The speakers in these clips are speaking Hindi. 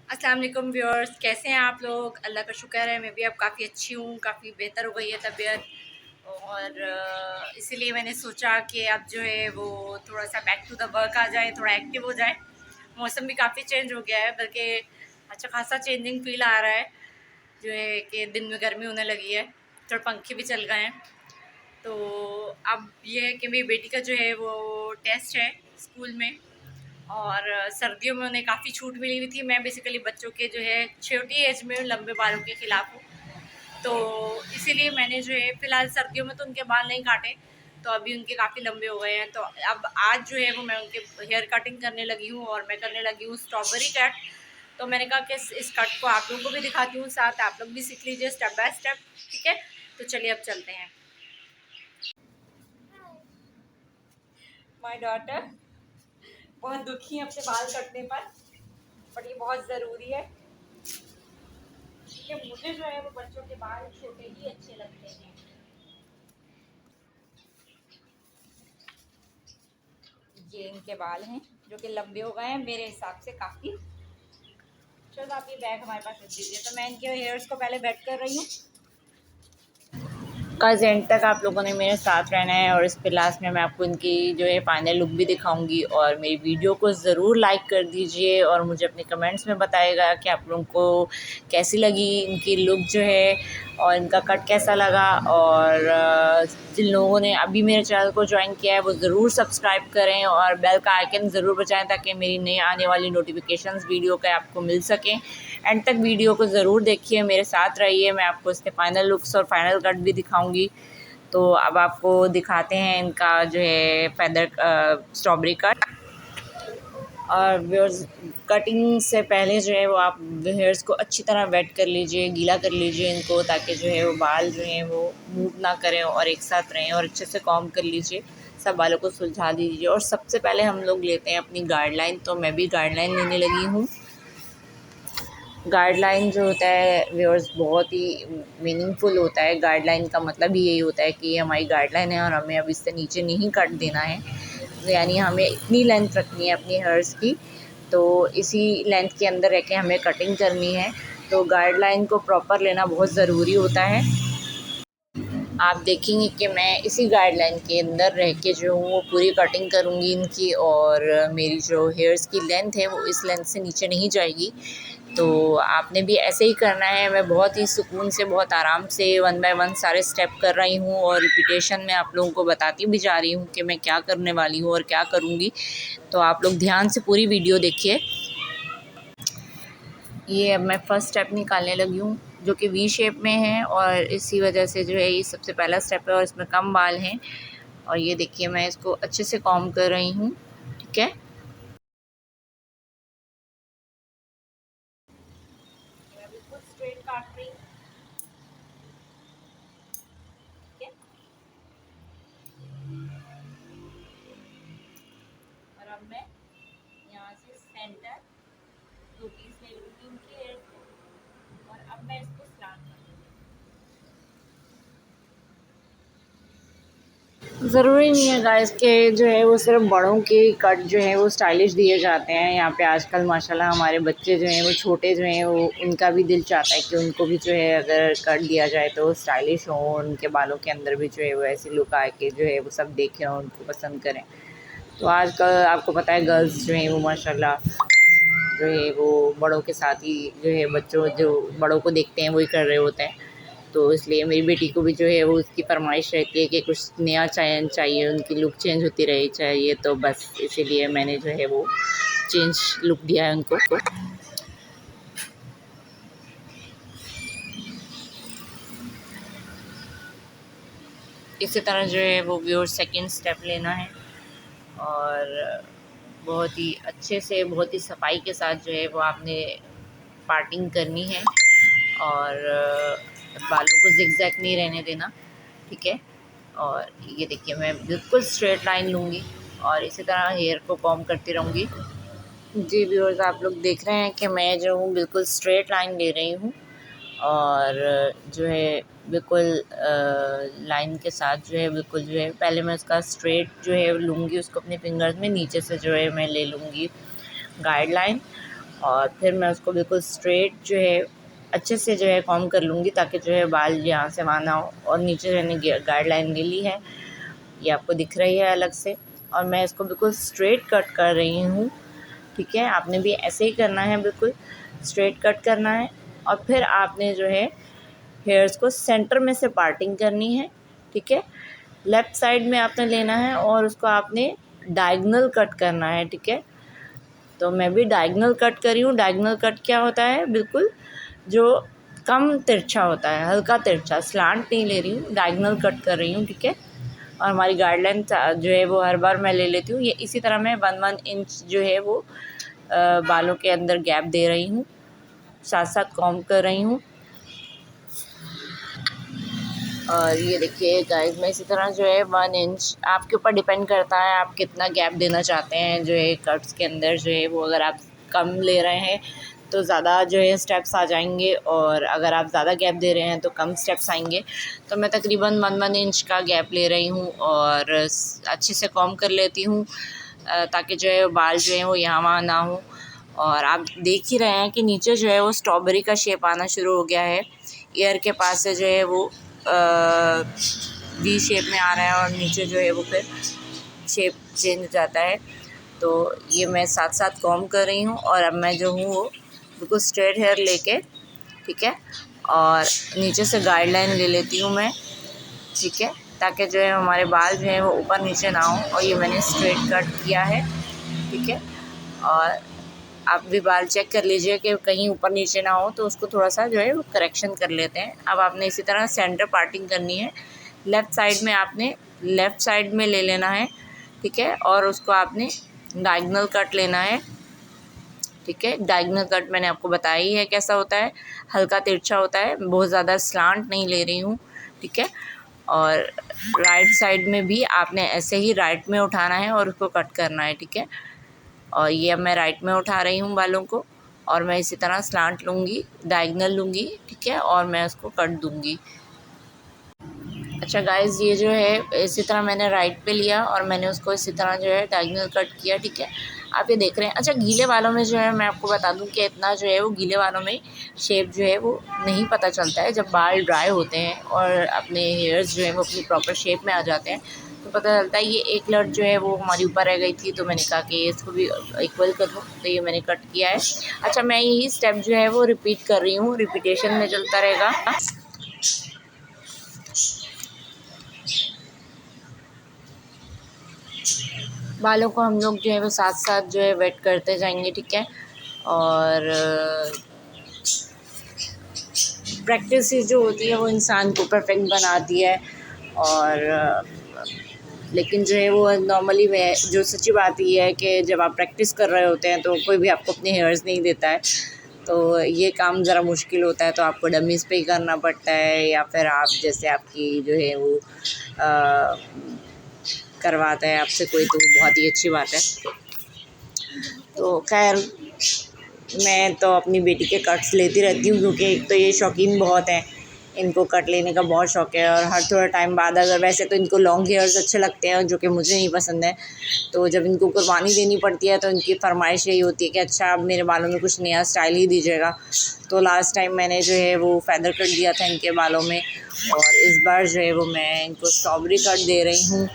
अस्सलाम वालेकुम व्यूअर्स, कैसे हैं आप लोग। अल्लाह का शुक्र है मैं भी अब काफ़ी अच्छी हूँ, काफ़ी बेहतर हो गई है तबीयत। और इसीलिए मैंने सोचा कि अब जो है वो थोड़ा सा बैक टू द वर्क आ जाए, थोड़ा एक्टिव हो जाए। मौसम भी काफ़ी चेंज हो गया है, बल्कि अच्छा खासा चेंजिंग फील आ रहा है। जो है कि दिन में गर्मी होने लगी है, थोड़े पंखे भी चल गए हैं। तो अब ये है कि मेरी बेटी का जो है वो टेस्ट है स्कूल में, और सर्दियों में उन्हें काफ़ी छूट मिली हुई थी। मैं बेसिकली बच्चों के जो है छोटी एज में लंबे बालों के ख़िलाफ़ हूँ, तो इसीलिए मैंने जो है फ़िलहाल सर्दियों में तो उनके बाल नहीं काटे, तो अभी उनके काफ़ी लंबे हो गए हैं। तो अब आज जो है वो मैं उनके हेयर कटिंग करने लगी हूँ, और मैं करने लगी हूँ स्ट्रॉबेरी कट। तो मैंने कहा कि इस कट को आप लोगों को भी दिखाती हूँ, साथ आप लोग भी सीख लीजिए स्टेप बाय स्टेप। ठीक है, तो चलिए अब चलते हैं। माय डॉटर बहुत दुखी है अपने बाल कटने पर ये बहुत ज़रूरी है, क्योंकि मुझे जो है वो बच्चों के बाल छोटे ही अच्छे लगते हैं। ये इनके बाल हैं जो कि लंबे हो गए हैं मेरे हिसाब से काफ़ी। चलो आप ये बैग हमारे पास रख दीजिए, तो मैं इनके हेयर्स को पहले वेट कर रही हूँ। कल एंड तक आप लोगों ने मेरे साथ रहना है, और इस पे लास्ट में मैं आपको इनकी जो है फाइनल लुक भी दिखाऊंगी। और मेरी वीडियो को ज़रूर लाइक कर दीजिए, और मुझे अपने कमेंट्स में बताइएगा कि आप लोगों को कैसी लगी इनकी लुक जो है, और इनका कट कैसा लगा। और जिन लोगों ने अभी मेरे चैनल को ज्वाइन किया है वो ज़रूर सब्सक्राइब करें, और बेल का आइकन ज़रूर बजाएं ताकि मेरी नई आने वाली नोटिफिकेशंस वीडियो के आपको मिल सकें। एंड तक वीडियो को ज़रूर देखिए, मेरे साथ रहिए, मैं आपको इसके फाइनल लुक्स और फाइनल कट भी दिखाऊंगी। तो अब आपको दिखाते हैं इनका जो है फेदर स्ट्रॉबेरी कट। और व्यूअर्स, कटिंग से पहले जो है वो आप हेयर्स को अच्छी तरह वेट कर लीजिए, गीला कर लीजिए इनको, ताकि जो है वो बाल जो हैं वो मूव ना करें और एक साथ रहें। और अच्छे से कॉम्ब कर लीजिए, सब बालों को सुलझा दीजिए। और सबसे पहले हम लोग लेते हैं अपनी गाइडलाइन, तो मैं भी गाइडलाइन लेने लगी हूँ। गाइडलाइन जो होता है व्यूअर्स बहुत ही मीनिंगफुल होता है। गाइडलाइन का मतलब ही यही होता है कि ये हमारी गाइडलाइन है और हमें अब इससे नीचे नहीं कट देना है, यानी हमें इतनी लेंथ रखनी है अपनी हेयर्स की, तो इसी लेंथ के अंदर रह के हमें कटिंग करनी है। तो गाइडलाइन को प्रॉपर लेना बहुत ज़रूरी होता है। आप देखेंगे कि मैं इसी गाइडलाइन के अंदर रह के जो हूँ वो पूरी कटिंग करूँगी इनकी, और मेरी जो हेयर्स की लेंथ है वो इस लेंथ से नीचे नहीं जाएगी। तो आपने भी ऐसे ही करना है। मैं बहुत ही सुकून से, बहुत आराम से 1 बाय 1 सारे स्टेप कर रही हूँ, और रिपीटेशन में आप लोगों को बताती भी जा रही हूँ कि मैं क्या करने वाली हूँ और क्या करूँगी। तो आप लोग ध्यान से पूरी वीडियो देखिए। ये अब मैं फ़र्स्ट स्टेप निकालने लगी हूँ, जो कि वी शेप में है, और इसी वजह से जो है ये सबसे पहला स्टेप है, और इसमें कम बाल हैं। और ये देखिए मैं इसको अच्छे से कॉम्ब कर रही हूँ। ठीक है, मैं बिल्कुल स्ट्रेट काट रही हूँ। ठीक है, और अब मैं यहाँ से सेंटर 2 पीस ले लूँगी उनके हेयर को, और अब मैं इसको स्टार्ट ज़रूरी नहीं है गाइस के जो है वो सिर्फ बड़ों के कट जो है वो स्टाइलिश दिए जाते हैं। यहाँ पे आजकल माशाल्लाह हमारे बच्चे जो हैं वो छोटे जो हैं वो उनका भी दिल चाहता है कि उनको भी जो है अगर कट दिया जाए तो स्टाइलिश हो, उनके बालों के अंदर भी जो है वो ऐसी लुक आए कि जो है वो सब देखें और उनको पसंद करें। तो आजकल आपको पता है गर्ल्स जो हैं वो माशाल्लाह जो है वो बड़ों के साथ ही जो है बच्चों जो बड़ों को देखते हैं वही कर रहे होते हैं। तो इसलिए मेरी बेटी को भी जो है वो उसकी फरमाइश रहती है कि कुछ नया चाहिए, उनकी लुक चेंज होती रही चाहिए। तो बस इसीलिए मैंने जो है वो चेंज लुक दिया है उनको। इसी तरह जो है वो व्यूअर सेकंड स्टेप लेना है, और बहुत ही अच्छे से, बहुत ही सफाई के साथ जो है वो आपने पार्टिंग करनी है, और बालों को जिगजैग नहीं रहने देना। ठीक है, और ये देखिए मैं बिल्कुल स्ट्रेट लाइन लूँगी, और इसी तरह हेयर को कॉम्ब करती रहूँगी। जी व्यूअर्स, आप लोग देख रहे हैं कि मैं जो हूँ बिल्कुल स्ट्रेट लाइन ले रही हूँ, और जो है बिल्कुल लाइन के साथ जो है बिल्कुल जो है पहले मैं उसका स्ट्रेट जो है लूँगी, उसको अपने फिंगर्स में नीचे से जो है मैं ले लूँगी गाइडलाइन, और फिर मैं उसको बिल्कुल स्ट्रेट जो है अच्छे से जो है कॉम्ब कर लूँगी, ताकि जो है बाल यहाँ से वहाँ ना हो। और नीचे मैंने गाइडलाइन ले ली है, ये आपको दिख रही है अलग से, और मैं इसको बिल्कुल स्ट्रेट कट कर रही हूँ। ठीक है, आपने भी ऐसे ही करना है, बिल्कुल स्ट्रेट कट करना है। और फिर आपने जो है हेयर्स को सेंटर में से पार्टिंग करनी है। ठीक है, लेफ़्ट साइड में आपने लेना है और उसको आपने डायगोनल कट करना है। ठीक है, तो मैं भी डायगोनल कट कर रही हूँ। डायगोनल कट क्या होता है, बिल्कुल जो कम तिरछा होता है, हल्का तिरछा, स्लांट नहीं ले रही हूँ, डायगोनल कट कर रही हूँ। ठीक है, और हमारी गाइडलाइन जो है वो हर बार मैं ले लेती हूँ। ये इसी तरह मैं 1 इंच जो है वो बालों के अंदर गैप दे रही हूँ, साथ साथ कॉम्ब कर रही हूँ। और ये देखिए गाइस, मैं इसी तरह जो है 1 इंच, आपके ऊपर डिपेंड करता है आप कितना गैप देना चाहते हैं जो है कट्स के अंदर जो है वो। अगर आप कम ले रहे हैं तो ज़्यादा जो है स्टेप्स आ जाएंगे, और अगर आप ज़्यादा गैप दे रहे हैं तो कम स्टेप्स आएंगे। तो मैं तकरीबन 1 इंच का गैप ले रही हूँ और अच्छे से कॉम्ब कर लेती हूँ, ताकि जो है बाल जो है वो यहाँ वहाँ ना हो। और आप देख ही रहे हैं कि नीचे जो है वो स्ट्रॉबेरी का शेप आना शुरू हो गया है। ईयर के पास से जो है वो वी शेप में आ रहा है, और नीचे जो है वो फिर शेप चेंज हो जाता है। तो ये मैं साथ साथ कॉम्ब कर रही हूँ, और अब मैं जो हूँ वो बिल्कुल स्ट्रेट हेयर लेके, ठीक है, और नीचे से गाइडलाइन ले लेती हूँ मैं। ठीक है, ताकि जो है हमारे बाल जो है वो ऊपर नीचे ना हो। और ये मैंने स्ट्रेट कट किया है। ठीक है, और आप भी बाल चेक कर लीजिए कि कहीं ऊपर नीचे ना हो, तो उसको थोड़ा सा जो है वो करेक्शन कर लेते हैं। अब आपने इसी तरह सेंटर पार्टिंग करनी है। लेफ़्ट साइड में आपने लेफ़्ट साइड में ले लेना है। ठीक है, और उसको आपने डायगोनल कट लेना है। ठीक है, डायगोनल कट मैंने आपको बताया ही है कैसा होता है, हल्का तिरछा होता है, बहुत ज़्यादा स्लांट नहीं ले रही हूँ। ठीक है, और राइट साइड में भी आपने ऐसे ही राइट में उठाना है और उसको कट करना है। ठीक है, और ये अब मैं राइट में उठा रही हूँ बालों को, और मैं इसी तरह स्लांट लूँगी, डायगोनल लूँगी। ठीक है, और मैं उसको कट दूँगी। अच्छा गाइज़, ये जो है इसी तरह मैंने राइट पे लिया और मैंने उसको इसी तरह जो है डायगोनल कट किया। ठीक है, आप ये देख रहे हैं। अच्छा, गीले बालों में जो है मैं आपको बता दूं कि इतना जो है वो गीले बालों में शेप जो है वो नहीं पता चलता है। जब बाल ड्राई होते हैं और अपने हेयर्स जो है वो अपनी प्रॉपर शेप में आ जाते हैं, तो पता चलता है। ये एक लट जो है वो हमारी ऊपर रह गई थी, तो मैंने कहा कि इसको भी इक्वल कर दूँ, तो ये मैंने कट किया है। अच्छा, मैं यही स्टेप जो है वो रिपीट कर रही हूँ, रिपीटेशन में चलता रहेगा। बालों को हम लोग जो है वो साथ साथ जो है वेट करते जाएंगे। ठीक है, और प्रैक्टिस जो होती है वो इंसान को परफेक्ट बनाती है। और लेकिन जो है वो नॉर्मली वह जो सच्ची बात ये है कि जब आप प्रैक्टिस कर रहे होते हैं तो कोई भी आपको अपने हेयर्स नहीं देता है, तो ये काम ज़रा मुश्किल होता है। तो आपको डमीज़ पे ही करना पड़ता है, या फिर आप जैसे आपकी जो है वो करवाता है आपसे कोई, तो बहुत ही अच्छी बात है। तो खैर, मैं तो अपनी बेटी के कट्स लेती रहती हूँ, क्योंकि एक तो ये शौकीन बहुत हैं, इनको कट लेने का बहुत शौक़ है। और हर थोड़ा टाइम बाद, अगर वैसे तो इनको लॉन्ग हेयर्स अच्छे लगते हैं जो कि मुझे नहीं पसंद है, तो जब इनको कुर्बानी देनी पड़ती है तो इनकी फरमाइश यही होती है कि अच्छा, अब मेरे बालों में कुछ नया स्टाइल ही दीजिएगा। तो लास्ट टाइम मैंने जो है वो फ़ेदर कट दिया था इनके बालों में, और इस बार जो है वो मैं इनको स्ट्रॉबेरी कट दे रही हूँ।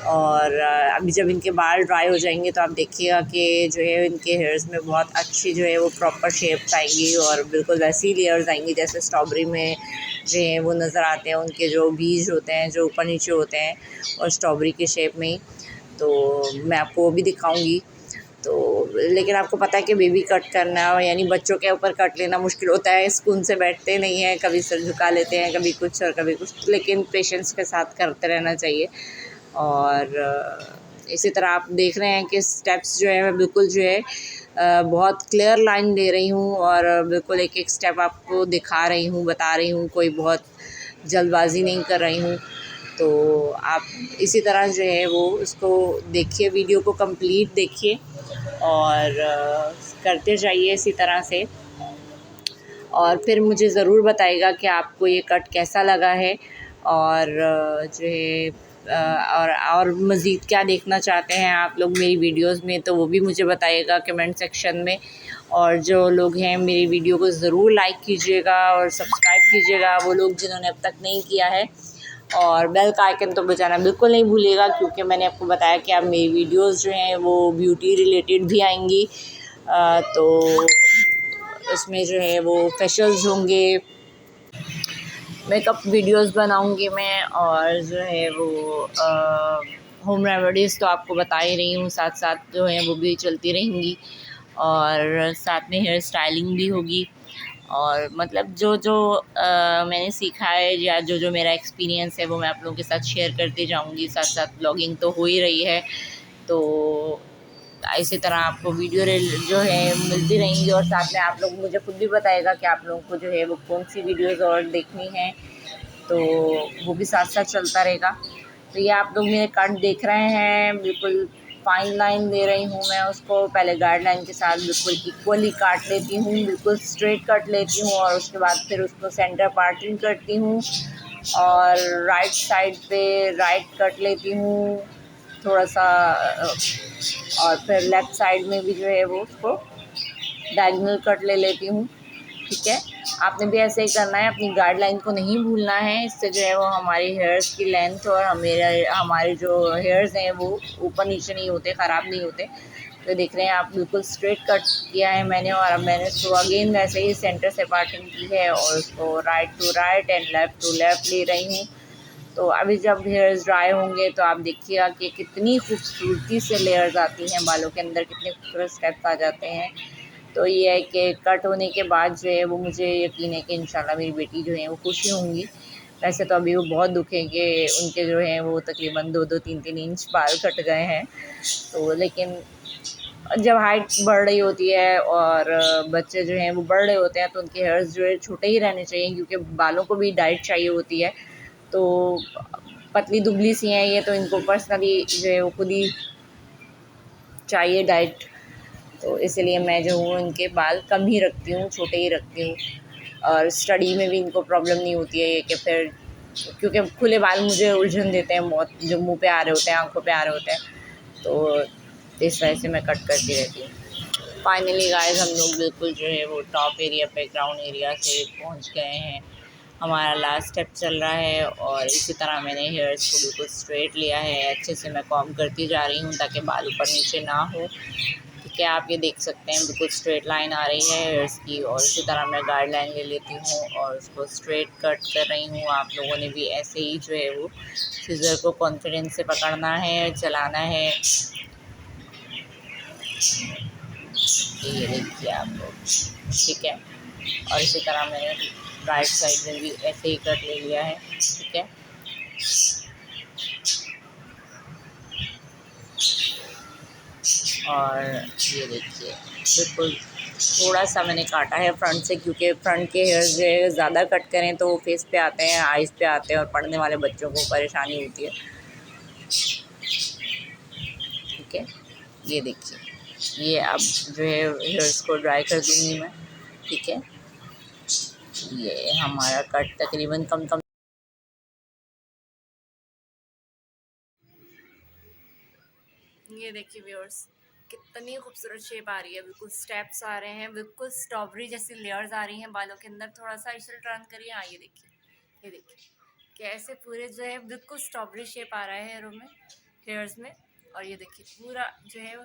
और अभी जब इनके बाल ड्राई हो जाएंगे तो आप देखिएगा कि जो है इनके हेयर्स में बहुत अच्छी जो है वो प्रॉपर शेप्स आएंगी, और बिल्कुल वैसी लेयर्स आएंगी जैसे स्ट्रॉबेरी में जो है वो नज़र आते हैं, उनके जो बीज होते हैं जो ऊपर नीचे होते हैं, और स्ट्रॉबेरी के शेप में ही। तो मैं आपको वो भी दिखाऊंगी। तो लेकिन आपको पता है कि बेबी कट करना, यानी बच्चों के ऊपर कट लेना मुश्किल होता है। सुकून से बैठते नहीं हैं, कभी सर झुका लेते हैं, कभी कुछ और कभी कुछ, लेकिन पेशेंस के साथ करते रहना चाहिए। और इसी तरह आप देख रहे हैं कि स्टेप्स जो है मैं बिल्कुल जो है बहुत क्लियर लाइन दे रही हूँ, और बिल्कुल एक एक स्टेप आपको दिखा रही हूँ, बता रही हूँ, कोई बहुत जल्दबाजी नहीं कर रही हूँ। तो आप इसी तरह जो है वो उसको देखिए, वीडियो को कंप्लीट देखिए, और करते जाइए इसी तरह से। और फिर मुझे ज़रूर बताइएगा कि आपको ये कट कैसा लगा है। और जो है और मज़ीद क्या देखना चाहते हैं आप लोग मेरी वीडियोस में, तो वो भी मुझे बताइएगा कमेंट सेक्शन में। और जो लोग हैं मेरी वीडियो को ज़रूर लाइक कीजिएगा और सब्सक्राइब कीजिएगा, वो लोग जिन्होंने अब तक नहीं किया है। और बेल का आइकन तो बजाना बिल्कुल नहीं भूलिएगा, क्योंकि मैंने आपको बताया कि अब मेरी वीडियोस जो हैं वो ब्यूटी रिलेटेड भी आएंगी। तो उसमें जो है वो फेशियल्स होंगे, मेकअप वीडियोस बनाऊंगी मैं, और जो है वो होम रेमेडीज़ तो आपको बता ही रही हूँ, साथ साथ जो है वो भी चलती रहेंगी। और साथ में हेयर स्टाइलिंग भी होगी। और मतलब जो जो मैंने सीखा है या जो जो मेरा एक्सपीरियंस है वो मैं आप लोगों के साथ शेयर करते जाऊंगी। साथ साथ ब्लॉगिंग तो हो ही रही है, तो इसी तरह आपको वीडियो जो है मिलती रहेंगी। और साथ में आप लोग मुझे खुद भी बताएगा कि आप लोगों को जो है वो कौन सी वीडियोज़ और देखनी है, तो वो भी साथ साथ चलता रहेगा। तो ये आप लोग मेरे कट देख रहे हैं, बिल्कुल फाइन लाइन दे रही हूँ मैं उसको। पहले गाइडलाइन के साथ बिल्कुल इक्वली काट लेती हूँ, बिल्कुल स्ट्रेट कट लेती हूँ, और उसके बाद फिर उसको सेंटर पार्टिंग करती हूँ, और राइट साइड पे राइट कट लेती हूँ थोड़ा सा, और फिर लेफ़्ट साइड में भी जो है वो उसको डायगोनल कट ले लेती हूँ। ठीक है, आपने भी ऐसे ही करना है, अपनी गाइडलाइन को नहीं भूलना है। इससे जो है वो हमारी हेयर्स की लेंथ और हमारे जो हेयर्स हैं वो ऊपर नीचे नहीं होते, ख़राब नहीं होते। तो देख रहे हैं आप, बिल्कुल स्ट्रेट कट किया है मैंने, और अब मैंने उसको अगेन वैसे ही सेंटर से पार्टिंग की है, और उसको right to right and left to left ले रही हूँ। तो अभी जब हेयर्स ड्राई होंगे तो आप देखिएगा कि कितनी खूबसूरती से लेयर्स आती हैं बालों के अंदर, कितने खूबसूरत स्टेप्स आ जाते हैं। तो ये है कि कट होने के बाद जो है वो मुझे यकीन है कि इंशाल्लाह मेरी बेटी जो है वो खुशी होंगी। वैसे तो अभी वो बहुत दुखे कि उनके जो हैं वो तकरीबन 2-2 3-3 इंच बाल कट गए हैं। तो लेकिन जब हाइट बढ़ रही होती है और बच्चे जो हैं वो बढ़ रहे होते हैं, तो उनके हेयर्स जो है छोटे ही रहने चाहिए, क्योंकि बालों को भी डाइट चाहिए होती है। तो पतली दुबली सी हैं ये, तो इनको पर्सनली जो है वो खुद ही चाहिए डाइट। तो इसलिए मैं जो हूँ इनके बाल कम ही रखती हूँ, छोटे ही रखती हूँ। और स्टडी में भी इनको प्रॉब्लम नहीं होती है ये कि फिर, क्योंकि खुले बाल मुझे उलझन देते हैं बहुत, जो मुंह पे आ रहे होते हैं, आंखों पे आ रहे होते हैं, तो इस वजह से मैं कट करती रहती हूँ। फाइनली गाइस, हम लोग बिल्कुल जो है वो टॉप एरिया पे, ग्राउंड एरिया से पहुँच गए हैं। हमारा लास्ट स्टेप चल रहा है, और इसी तरह मैंने हेयर्स को बिल्कुल स्ट्रेट लिया है। अच्छे से मैं कॉम्ब करती जा रही हूँ ताकि बाल ऊपर नीचे ना हो। ठीक है, आप ये देख सकते हैं बिल्कुल स्ट्रेट लाइन आ रही है हेयर्स की, और इसी तरह मैं गाइड लाइन ले लेती हूँ और उसको स्ट्रेट कट कर रही हूँ। आप लोगों ने भी ऐसे ही जो है वो सीज़र को कॉन्फिडेंस से पकड़ना है, चलाना है। ये देखिए आप लोग, ठीक है। और इसी तरह मैंने राइट साइड में भी ऐसे ही कट ले लिया है। ठीक है, और ये देखिए बिल्कुल थोड़ा सा मैंने काटा है फ्रंट से, क्योंकि फ्रंट के हेयर्स जो है ज़्यादा कट करें तो वो फेस पे आते हैं, आइज़ पे आते हैं, और पढ़ने वाले बच्चों को परेशानी होती है। ठीक है, ये देखिए, ये अब जो है हेयर्स को ड्राई कर दूँगी मैं। ठीक है, ये हमारा कट तकरीबन कम कम, ये देखिए व्यूअर्स, कितनी खूबसूरत शेप आ रही है, बिल्कुल स्टेप्स आ रहे हैं, बिल्कुल स्ट्रॉबेरी जैसी लेयर्स आ रही हैं बालों के अंदर। थोड़ा सा इसे टर्न करिए, हाँ ये देखिए, ये देखिए कैसे पूरे जो है बिल्कुल स्ट्रॉबेरी शेप आ रहा है हेयरों में, हेयर्स में। और ये देखिए पूरा जो है वो